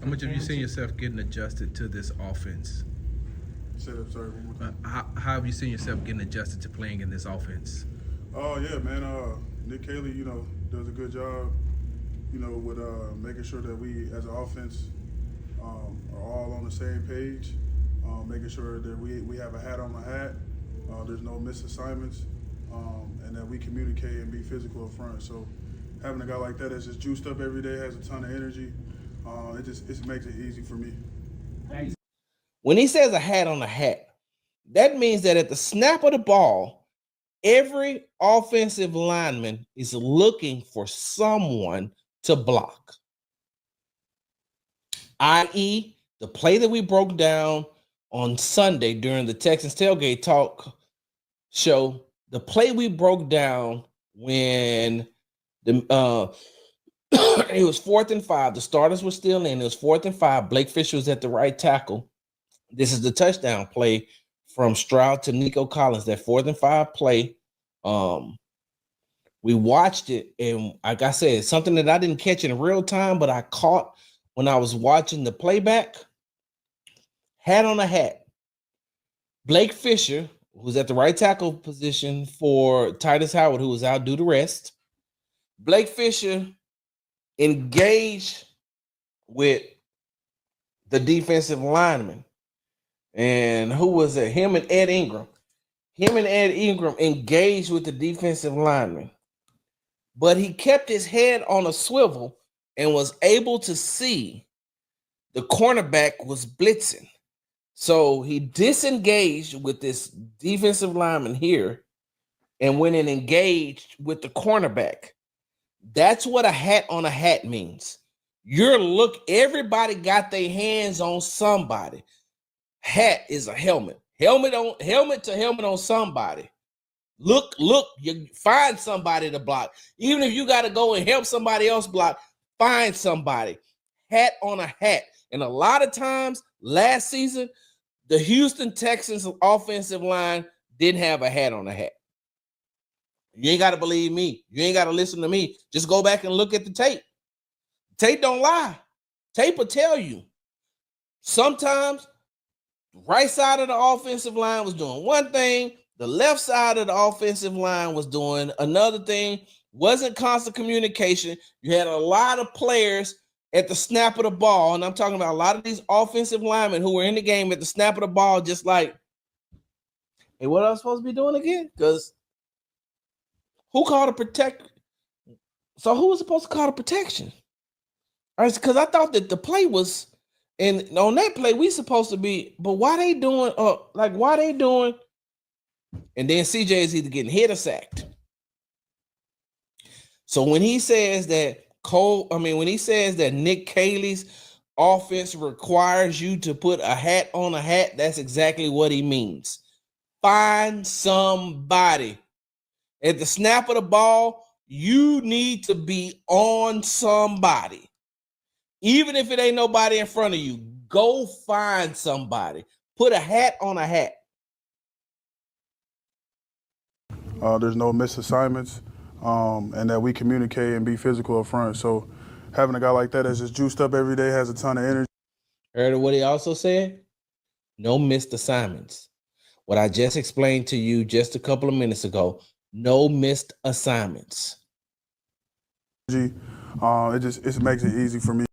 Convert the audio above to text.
How much have you seen yourself getting adjusted to this offense? Say that, sorry, one more time. How have you seen yourself getting adjusted to playing in this offense? Oh yeah, man. Nick Caley, does a good job. With making sure that we, as an offense, are all on the same page. Making sure that we have a hat on the hat. There's no missed assignments, and that we communicate and be physical up front. So having a guy like that that's just juiced up every day, has a ton of energy, it makes it easy for me. When he says a hat on a hat, that means that at the snap of the ball, every offensive lineman is looking for someone to block. I.e., the play that we broke down on Sunday during the Texans tailgate talk show, the play we broke down when it was 4th and 5. The starters were still in. It was 4th and 5. Blake Fisher was at the right tackle. This is the touchdown play from Stroud to Nico Collins, that 4th and 5 play. We watched it, and like I said, something that I didn't catch in real time, but I caught when I was watching the playback. Hat on a hat. Blake Fisher, who's at the right tackle position for Titus Howard, who was out due to rest. Blake Fisher engaged with the defensive lineman. And who was it? Him and Ed Ingram. Him and Ed Ingram engaged with the defensive lineman. But he kept his head on a swivel and was able to see the cornerback was blitzing. So he disengaged with this defensive lineman here and went and engaged with the cornerback. That's what a hat on a hat means. Everybody got their hands on somebody. Hat is a helmet. Helmet to helmet on somebody. Look, you find somebody to block. Even if you got to go and help somebody else block, find somebody. Hat on a hat. And a lot of times last season, the Houston Texans offensive line didn't have a hat on a hat. You ain't got to believe me. You ain't got to listen to me. Just go back and look at the tape. Tape don't lie. Tape will tell you. Sometimes right side of the offensive line was doing one thing. The left side of the offensive line was doing another thing. Wasn't constant communication. You had a lot of players at the snap of the ball, and I'm talking about a lot of these offensive linemen who were in the game at the snap of the ball, just like, hey, what am I supposed to be doing again? Because who called a protect? So who was supposed to call the protection? All right, because I thought that the play was, and on that play we supposed to be, but why they doing? Why they doing? And then CJ is either getting hit or sacked. So when he says that when he says that Nick Caley's offense requires you to put a hat on a hat, that's exactly what he means. Find somebody. At the snap of the ball, you need to be on somebody. Even if it ain't nobody in front of you, go find somebody. Put a hat on a hat. There's no missed assignments, and that we communicate and be physical up front. So having a guy like that that's just juiced up every day, has a ton of energy. Heard what he also said? No missed assignments. What I just explained to you just a couple of minutes ago, no missed assignments. It makes it easy for me.